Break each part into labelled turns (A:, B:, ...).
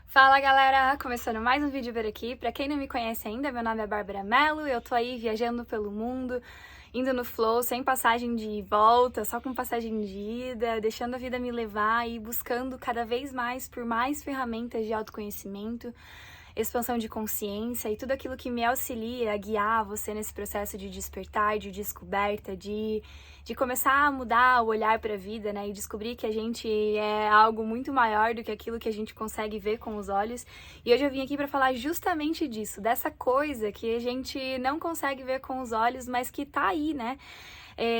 A: Fala galera, começando mais um vídeo por aqui. Pra quem não me conhece ainda, meu nome é Bárbara Mello, eu tô aí viajando pelo mundo, indo no flow, sem passagem de volta, só com passagem de ida, deixando a vida me levar e buscando cada vez mais por mais ferramentas de autoconhecimento, expansão de consciência e tudo aquilo que me auxilia a guiar você nesse processo de despertar, de descoberta, de começar a mudar o olhar para a vida, né? E descobrir que a gente é algo muito maior do que aquilo que a gente consegue ver com os olhos. E hoje eu vim aqui para falar justamente disso, dessa coisa que a gente não consegue ver com os olhos, mas que tá aí, né?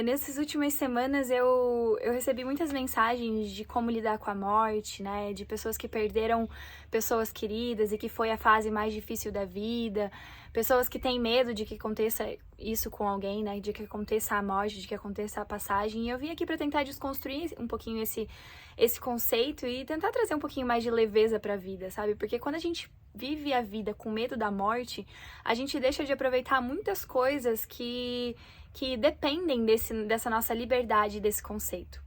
A: Nessas últimas semanas eu recebi muitas mensagens de como lidar com a morte, né? De pessoas que perderam pessoas queridas e que foi a fase mais difícil da vida. Pessoas que têm medo de que aconteça isso com alguém, né? De que aconteça a morte, de que aconteça a passagem. E eu vim aqui para tentar desconstruir um pouquinho esse conceito e tentar trazer um pouquinho mais de leveza para a vida, sabe? Porque quando a gente vive a vida com medo da morte, a gente deixa de aproveitar muitas coisas que dependem dessa nossa liberdade, desse conceito.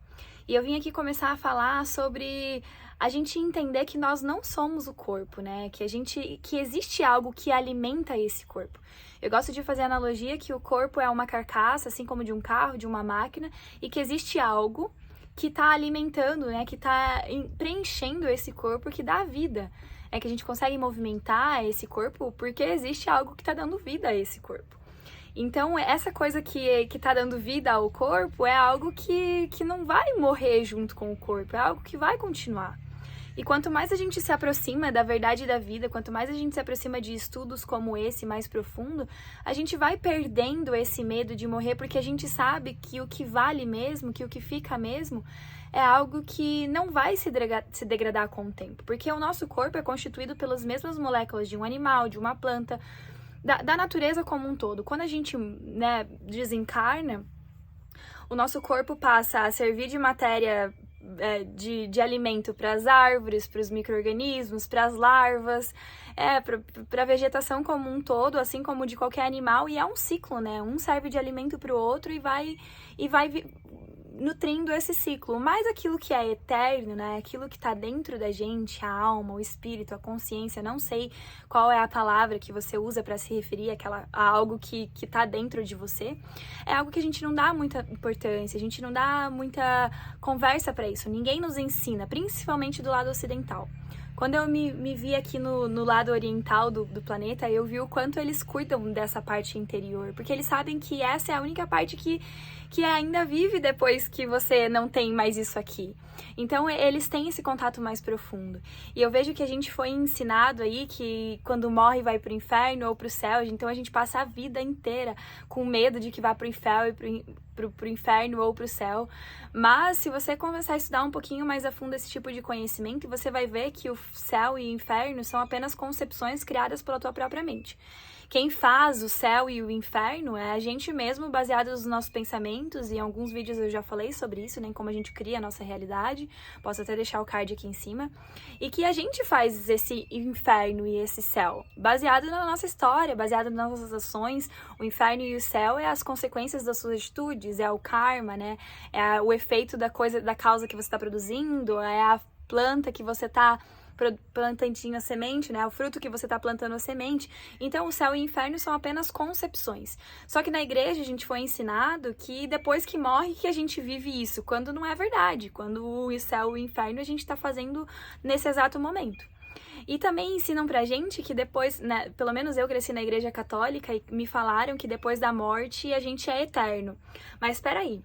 A: E eu vim aqui começar a falar sobre a gente entender que nós não somos o corpo, né? Que existe algo que alimenta esse corpo. Eu gosto de fazer a analogia que o corpo é uma carcaça, assim como de um carro, de uma máquina, e que existe algo que está alimentando, né? Que está preenchendo esse corpo, que dá vida. É que a gente consegue movimentar esse corpo porque existe algo que está dando vida a esse corpo. Então, essa coisa que tá dando vida ao corpo é algo que não vai morrer junto com o corpo, é algo que vai continuar. E quanto mais a gente se aproxima da verdade da vida, quanto mais a gente se aproxima de estudos como esse, mais profundo, a gente vai perdendo esse medo de morrer, porque a gente sabe que o que vale mesmo, que o que fica mesmo, é algo que não vai se degradar com o tempo. Porque o nosso corpo é constituído pelas mesmas moléculas de um animal, de uma planta, da natureza como um todo. Quando a gente, né, desencarna, o nosso corpo passa a servir de matéria de alimento para as árvores, para os micro-organismos, para as larvas, para a vegetação como um todo, assim como de qualquer animal, e é um ciclo, né? Um serve de alimento para o outro e vai nutrindo esse ciclo. Mas aquilo que é eterno, né? Aquilo que está dentro da gente, a alma, o espírito, a consciência, não sei qual é a palavra que você usa para se referir a algo que está dentro de você, é algo que a gente não dá muita importância, a gente não dá muita conversa para isso. Ninguém nos ensina, principalmente do lado ocidental. Quando eu me vi aqui no lado oriental do planeta, eu vi o quanto eles cuidam dessa parte interior, porque eles sabem que essa é a única parte que ainda vive depois que você não tem mais isso aqui. Então, eles têm esse contato mais profundo. E eu vejo que a gente foi ensinado aí que quando morre vai pro inferno ou pro céu, então a gente passa a vida inteira com medo de que vá pro inferno pro inferno ou pro céu. Mas se você começar a estudar um pouquinho mais a fundo esse tipo de conhecimento, você vai ver que o céu e o inferno são apenas concepções criadas pela tua própria mente. Quem faz o céu e o inferno é a gente mesmo, baseado nos nossos pensamentos, e em alguns vídeos eu já falei sobre isso, né, como a gente cria a nossa realidade, posso até deixar o card aqui em cima, e que a gente faz esse inferno e esse céu, baseado na nossa história, baseado nas nossas ações. O inferno e o céu é as consequências das suas atitudes, é o karma, né, é o efeito da causa que você está produzindo, é a planta que você está plantandinho a semente, né? O fruto que você está plantando a semente. Então, o céu e o inferno são apenas concepções. Só que na igreja a gente foi ensinado que depois que morre que a gente vive isso, quando não é verdade. Quando o céu e o inferno a gente está fazendo nesse exato momento. E também ensinam pra gente que depois, né, pelo menos eu cresci na igreja católica e me falaram que depois da morte a gente é eterno. Mas espera aí.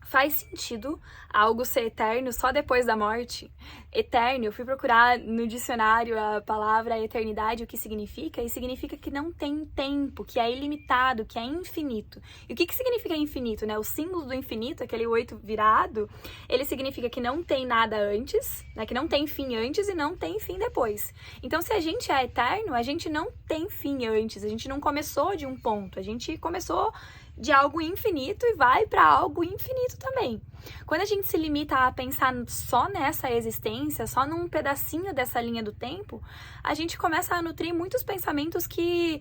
A: Faz sentido algo ser eterno só depois da morte? Eterno, eu fui procurar no dicionário a palavra eternidade, o que significa, e significa que não tem tempo, que é ilimitado, que é infinito. E o que significa infinito, né? O símbolo do infinito, aquele 8 virado, ele significa que não tem nada antes, né? Que não tem fim antes e não tem fim depois. Então, se a gente é eterno, a gente não tem fim antes, a gente não começou de um ponto, a gente começou de algo infinito e vai para algo infinito também. Quando a gente se limita a pensar só nessa existência, só num pedacinho dessa linha do tempo, a gente começa a nutrir muitos pensamentos que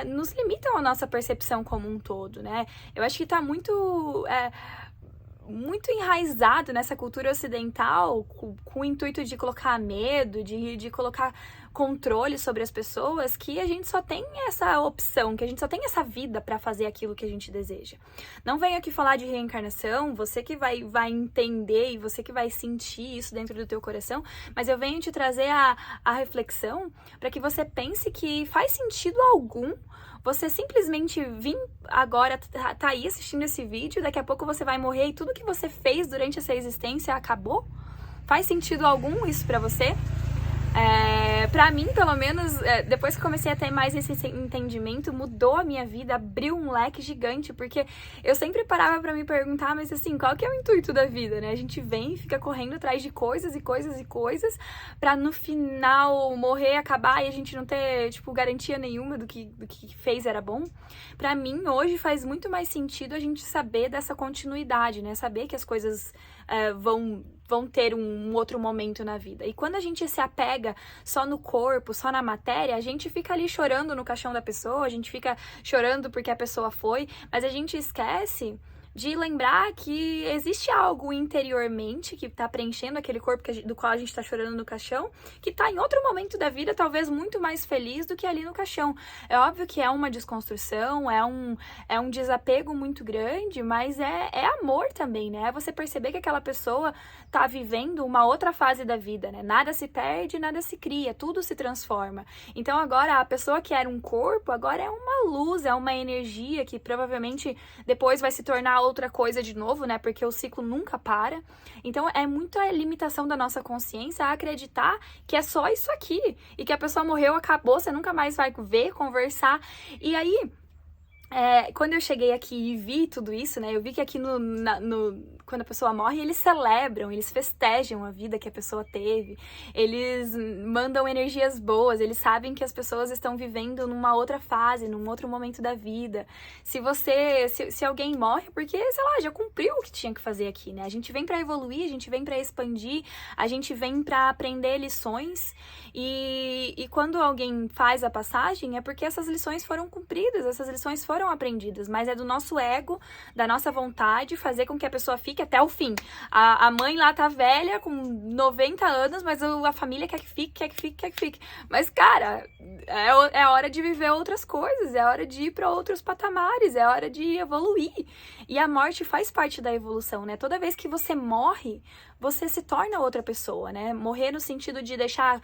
A: nos limitam a nossa percepção como um todo, né? Eu acho que tá muito muito enraizado nessa cultura ocidental, com o intuito de colocar medo, de colocar controle sobre as pessoas, que a gente só tem essa opção, que a gente só tem essa vida para fazer aquilo que a gente deseja. Não venho aqui falar de reencarnação, você que vai entender e você que vai sentir isso dentro do teu coração, mas eu venho te trazer a reflexão para que você pense que faz sentido algum você simplesmente vir agora, tá aí assistindo esse vídeo, daqui a pouco você vai morrer e tudo que você fez durante essa existência acabou? Faz sentido algum isso pra você? Pra mim, pelo menos, depois que comecei a ter mais esse entendimento, mudou a minha vida, abriu um leque gigante, porque eu sempre parava pra me perguntar, mas assim, qual que é o intuito da vida, né? A gente vem e fica correndo atrás de coisas e coisas e coisas, pra no final morrer, acabar e a gente não ter, tipo, garantia nenhuma do que fez era bom. Pra mim, hoje faz muito mais sentido a gente saber dessa continuidade, né? Saber que as coisas vão ter um outro momento na vida. E quando a gente se apega só no corpo, só na matéria, a gente fica ali chorando no caixão da pessoa, a gente fica chorando porque a pessoa foi, mas a gente esquece de lembrar que existe algo interiormente que tá preenchendo aquele corpo do qual a gente tá chorando no caixão, que tá em outro momento da vida, talvez muito mais feliz do que ali no caixão. É óbvio que é uma desconstrução, é um desapego muito grande, mas é amor também, né? É você perceber que aquela pessoa tá vivendo uma outra fase da vida, né? Nada se perde, nada se cria, tudo se transforma. Então agora a pessoa que era um corpo, agora é uma luz, é uma energia que provavelmente depois vai se tornar outra coisa de novo, né? Porque o ciclo nunca para. Então é muito a limitação da nossa consciência a acreditar que é só isso aqui e que a pessoa morreu, acabou, você nunca mais vai ver, conversar. E aí, quando eu cheguei aqui e vi tudo isso, né? Eu vi que aqui quando a pessoa morre, eles celebram, eles festejam a vida que a pessoa teve, eles mandam energias boas, eles sabem que as pessoas estão vivendo numa outra fase, num outro momento da vida. Se alguém morre, porque, sei lá, já cumpriu o que tinha que fazer aqui, né? A gente vem pra evoluir, a gente vem pra expandir, a gente vem pra aprender lições, e quando alguém faz a passagem, é porque essas lições foram cumpridas, essas lições foram aprendidas, mas é do nosso ego, da nossa vontade, fazer com que a pessoa fique até o fim. A mãe lá tá velha, com 90 anos, mas a família quer que fique. Mas, cara, é hora de viver outras coisas, é hora de ir pra outros patamares, é hora de evoluir. E a morte faz parte da evolução, né? Toda vez que você morre, você se torna outra pessoa, né? Morrer no sentido de deixar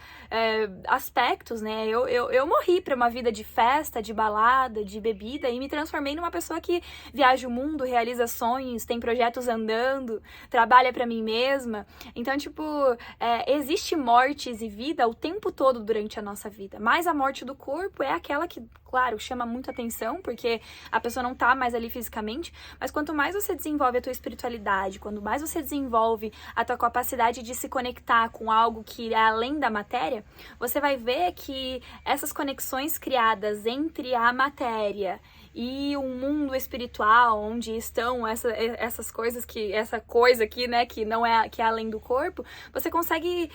A: aspectos, né? Eu morri pra uma vida de festa, de balada, de bebida, e me transformei numa pessoa que viaja o mundo, realiza sonhos, tem projetos andando, trabalha pra mim mesma. Então, tipo, existe mortes e vida o tempo todo durante a nossa vida. Mas a morte do corpo é aquela que, claro, chama muito atenção, porque a pessoa não tá mais ali fisicamente, mas quanto mais você desenvolve a tua espiritualidade, quanto mais você desenvolve a tua capacidade de se conectar com algo que é além da matéria, você vai ver que essas conexões criadas entre a matéria e um mundo espiritual, onde estão essas coisas essa coisa aqui, né, que não é, que é além do corpo, você consegue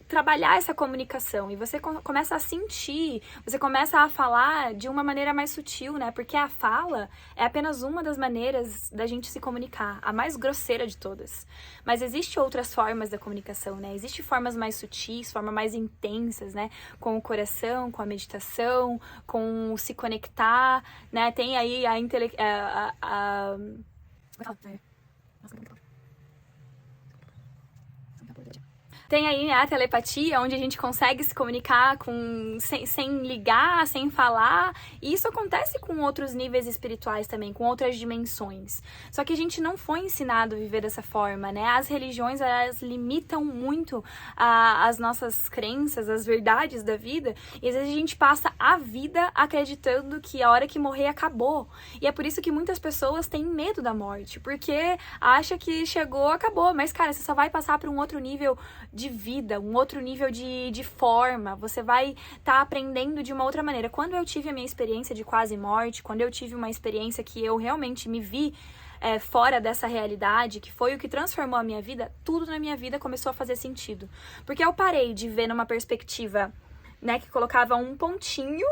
A: trabalhar essa comunicação e você começa a sentir, você começa a falar de uma maneira mais sutil, né? Porque a fala é apenas uma das maneiras da gente se comunicar, a mais grosseira de todas. Mas existem outras formas da comunicação, né? Existem formas mais sutis, formas mais intensas, né? Com o coração, com a meditação, com o se conectar, né? Tem aí Tem aí, né, a telepatia, onde a gente consegue se comunicar sem ligar, sem falar. E isso acontece com outros níveis espirituais também, com outras dimensões. Só que a gente não foi ensinado a viver dessa forma, né? As religiões, elas limitam muito as nossas crenças, as verdades da vida. E às vezes a gente passa a vida acreditando que a hora que morrer acabou. E é por isso que muitas pessoas têm medo da morte, porque acha que chegou, acabou. Mas, cara, você só vai passar para um outro nível de vida, um outro nível de forma, você vai estar aprendendo de uma outra maneira. Quando eu tive a minha experiência de quase morte, quando eu tive uma experiência que eu realmente me vi fora dessa realidade, que foi o que transformou a minha vida, tudo na minha vida começou a fazer sentido. Porque eu parei de ver numa perspectiva, né, que colocava um pontinho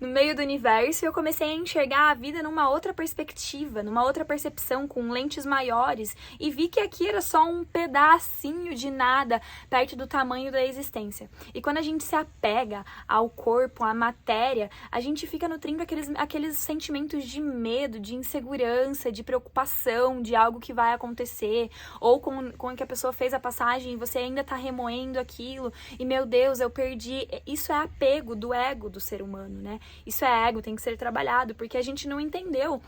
A: no meio do universo e eu comecei a enxergar a vida numa outra perspectiva, numa outra percepção, com lentes maiores, e vi que aqui era só um pedacinho de nada perto do tamanho da existência. E quando a gente se apega ao corpo, à matéria, a gente fica nutrindo aqueles sentimentos de medo, de insegurança, de preocupação, de algo que vai acontecer, ou com que a pessoa fez a passagem e você ainda tá remoendo aquilo, e meu Deus, eu perdi. Isso é apego do ego do ser humano, né? Isso é ego, tem que ser trabalhado, porque a gente não entendeu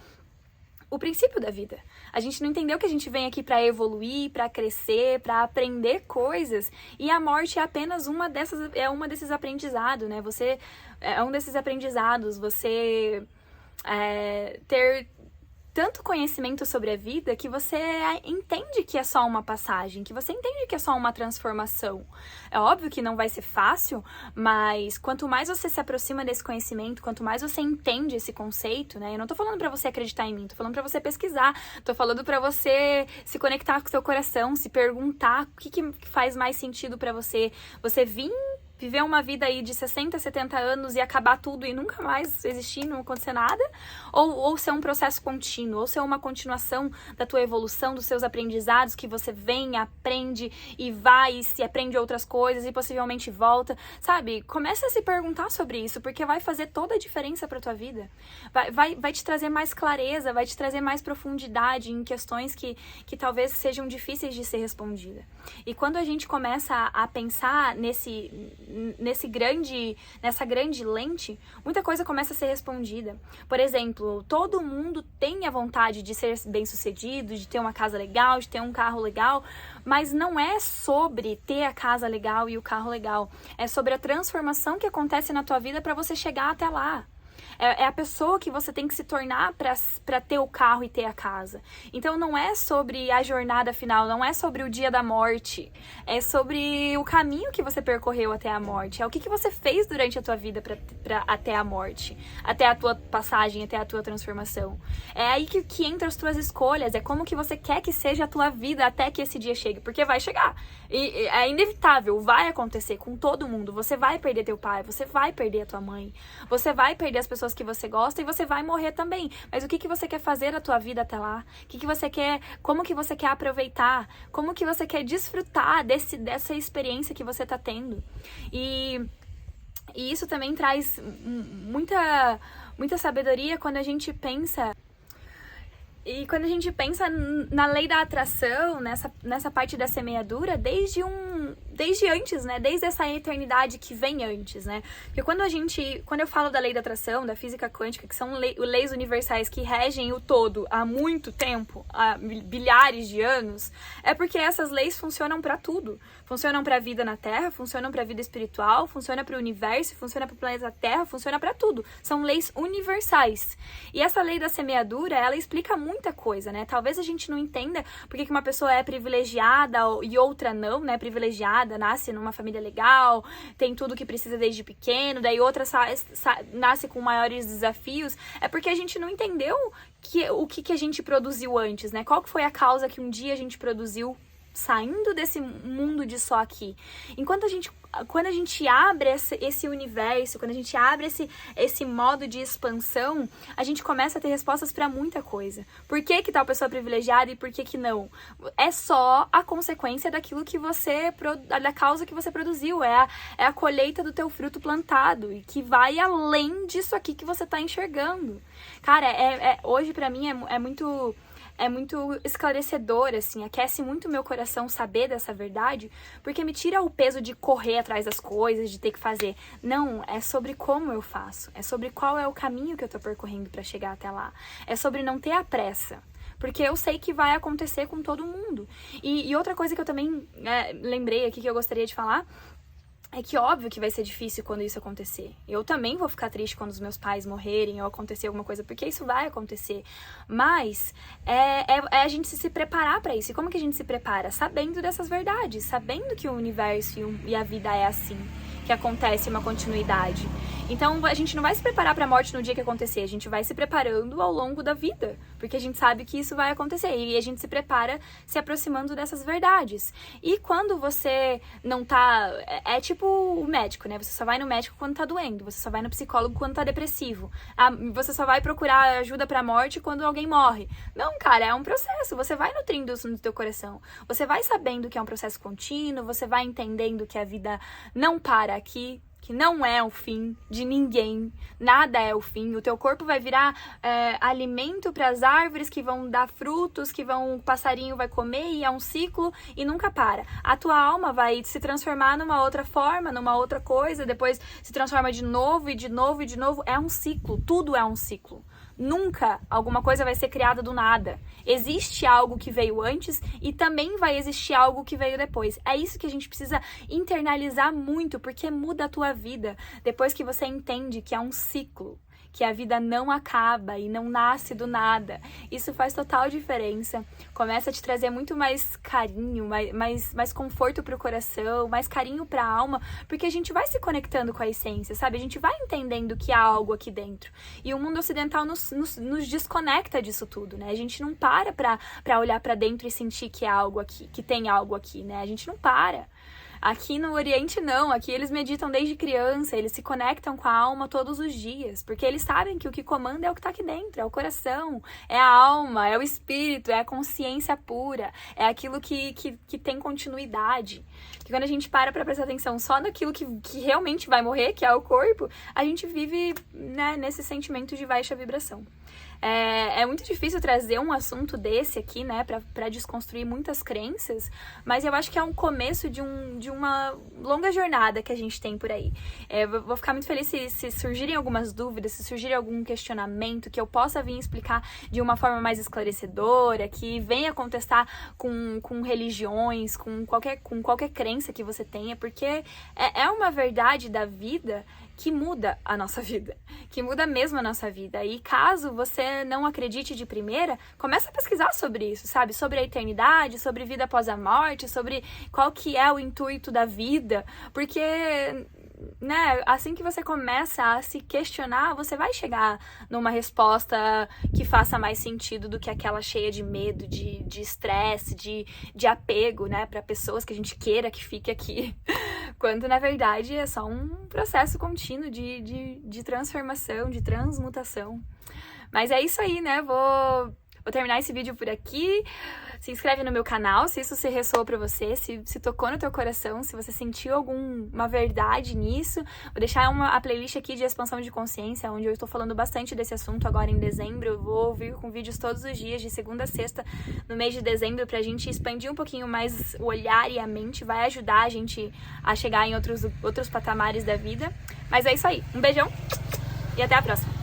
A: o princípio da vida. A gente não entendeu que a gente vem aqui para evoluir, para crescer, para aprender coisas, e a morte é apenas uma desses aprendizados, né? Você é um desses aprendizados, você ter tanto conhecimento sobre a vida que você entende que é só uma passagem, que você entende que é só uma transformação. É óbvio que não vai ser fácil, mas quanto mais você se aproxima desse conhecimento, quanto mais você entende esse conceito, né? Eu não tô falando pra você acreditar em mim, tô falando pra você pesquisar, tô falando pra você se conectar com o seu coração, se perguntar o que faz mais sentido pra você. Você viver uma vida aí de 60, 70 anos e acabar tudo e nunca mais existir, não acontecer nada, ou ser um processo contínuo, ou ser uma continuação da tua evolução, dos seus aprendizados, que você vem, aprende e vai, e se aprende outras coisas e possivelmente volta, sabe? Começa a se perguntar sobre isso, porque vai fazer toda a diferença pra tua vida. Vai te trazer mais clareza, vai te trazer mais profundidade em questões que talvez sejam difíceis de ser respondidas. E quando a gente começa a pensar nessa grande lente, muita coisa começa a ser respondida. Por exemplo, todo mundo tem a vontade de ser bem-sucedido, de ter uma casa legal, de ter um carro legal, mas não é sobre ter a casa legal e o carro legal. É sobre a transformação que acontece na tua vida para você chegar até lá. É a pessoa que você tem que se tornar para ter o carro e ter a casa. Então não é sobre a jornada final, não é sobre o dia da morte. É sobre o caminho que você percorreu até a morte. É o que você fez durante a tua vida até a morte. Até a tua passagem, até a tua transformação. É aí que entram as tuas escolhas. É como que você quer que seja a tua vida até que esse dia chegue. Porque vai chegar. E é inevitável, vai acontecer com todo mundo. Você vai perder teu pai, você vai perder a tua mãe. Você vai perder as pessoas que você gosta e você vai morrer também. Mas o que você quer fazer na tua vida até lá? O que você quer, como que você quer aproveitar? Como que você quer desfrutar dessa experiência que você tá tendo? E isso também traz muita sabedoria quando a gente pensa. E quando a gente pensa na lei da atração, nessa parte da semeadura, desde antes, né? Desde essa eternidade que vem antes, né? Porque quando eu falo da lei da atração, da física quântica, que são leis universais que regem o todo há muito tempo, há bilhares de anos, é porque essas leis funcionam para tudo. Funcionam para a vida na Terra, funcionam para a vida espiritual, funcionam para o universo, funcionam para o planeta Terra, funcionam para tudo. São leis universais. E essa lei da semeadura, ela explica muita coisa, né? Talvez a gente não entenda porque que uma pessoa é privilegiada e outra não, né? Privilegiada, nasce numa família legal, tem tudo que precisa desde pequeno, daí outra nasce com maiores desafios. É porque a gente não entendeu o que a gente produziu antes, né? Qual que foi a causa que um dia a gente produziu saindo desse mundo de só aqui. Quando a gente abre esse universo, quando a gente abre esse modo de expansão, a gente começa a ter respostas para muita coisa. Por que tal pessoa é privilegiada e por que não? É só a consequência daquilo que da causa que você produziu, é a colheita do teu fruto plantado e que vai além disso aqui que você tá enxergando. Cara, hoje pra mim é muito esclarecedor, assim, aquece muito o meu coração saber dessa verdade, porque me tira o peso de correr atrás das coisas, de ter que fazer. Não, é sobre como eu faço, é sobre qual é o caminho que eu tô percorrendo pra chegar até lá. É sobre não ter a pressa, porque eu sei que vai acontecer com todo mundo. E outra coisa que eu também lembrei aqui que eu gostaria de falar, é que óbvio que vai ser difícil quando isso acontecer. Eu também vou ficar triste quando os meus pais morrerem ou acontecer alguma coisa, porque isso vai acontecer. Mas é a gente se preparar pra isso. E como que a gente se prepara? Sabendo dessas verdades, sabendo que o universo e a vida é assim. que acontece uma continuidade. Então a gente não vai se preparar para a morte no dia que acontecer, a gente vai se preparando ao longo da vida, porque a gente sabe que isso vai acontecer e a gente se prepara se aproximando dessas verdades. E quando você não tá, é tipo o médico, né? Você só vai no médico quando tá doendo, você só vai no psicólogo quando tá depressivo. Você só vai procurar ajuda para a morte quando alguém morre. Não, cara, é um processo, você vai nutrindo isso no teu coração. Você vai sabendo que é um processo contínuo, você vai entendendo que a vida não para aqui, que não é o fim de ninguém, nada é o fim. O teu corpo vai virar alimento para as árvores que vão dar frutos, o passarinho vai comer e é um ciclo e nunca para. A tua alma vai se transformar numa outra forma, numa outra coisa, depois se transforma de novo e de novo e de novo. É um ciclo, tudo é um ciclo. Nunca alguma coisa vai ser criada do nada. Existe algo que veio antes e também vai existir algo que veio depois. É isso que a gente precisa internalizar muito, porque muda a tua vida depois que você entende que é um ciclo, que a vida não acaba e não nasce do nada. Isso faz total diferença. Começa a te trazer muito mais carinho, mais conforto pro coração, mais carinho pra alma, porque a gente vai se conectando com a essência, sabe? A gente vai entendendo que há algo aqui dentro. E o mundo ocidental nos desconecta disso tudo, né? A gente não para pra olhar pra dentro e sentir que há algo aqui, que tem algo aqui, né? A gente não para. Aqui no Oriente não, aqui eles meditam desde criança, eles se conectam com a alma todos os dias, porque eles sabem que o que comanda é o que está aqui dentro, é o coração, é a alma, é o espírito, é a consciência pura, é aquilo que tem continuidade. E quando a gente para prestar atenção só naquilo que realmente vai morrer, que é o corpo, a gente vive, né, nesse sentimento de baixa vibração. É muito difícil trazer um assunto desse aqui, né, pra desconstruir muitas crenças, mas eu acho que é um começo de uma longa jornada que a gente tem por aí. Vou ficar muito feliz se surgirem algumas dúvidas, se surgirem algum questionamento, que eu possa vir explicar de uma forma mais esclarecedora, que venha contestar com religiões, com qualquer crença que você tenha, porque é uma verdade da vida que muda a nossa vida, que muda mesmo a nossa vida. E caso você não acredite de primeira, começa a pesquisar sobre isso, sabe? Sobre a eternidade, sobre vida após a morte, sobre qual que é o intuito da vida, porque, né, assim que você começa a se questionar, você vai chegar numa resposta que faça mais sentido do que aquela cheia de medo, de estresse, de apego, né, para pessoas que a gente queira que fique aqui. Quando, na verdade, é só um processo contínuo de transformação, de transmutação. Mas é isso aí, né? Vou terminar esse vídeo por aqui. Se inscreve no meu canal, se isso se ressoou pra você, se tocou no teu coração, se você sentiu alguma verdade nisso. Vou deixar a playlist aqui de expansão de consciência, onde eu estou falando bastante desse assunto agora em dezembro. Eu vou vir com vídeos todos os dias, de segunda a sexta, no mês de dezembro, pra gente expandir um pouquinho mais o olhar e a mente. Vai ajudar a gente a chegar em outros patamares da vida. Mas é isso aí. Um beijão e até a próxima.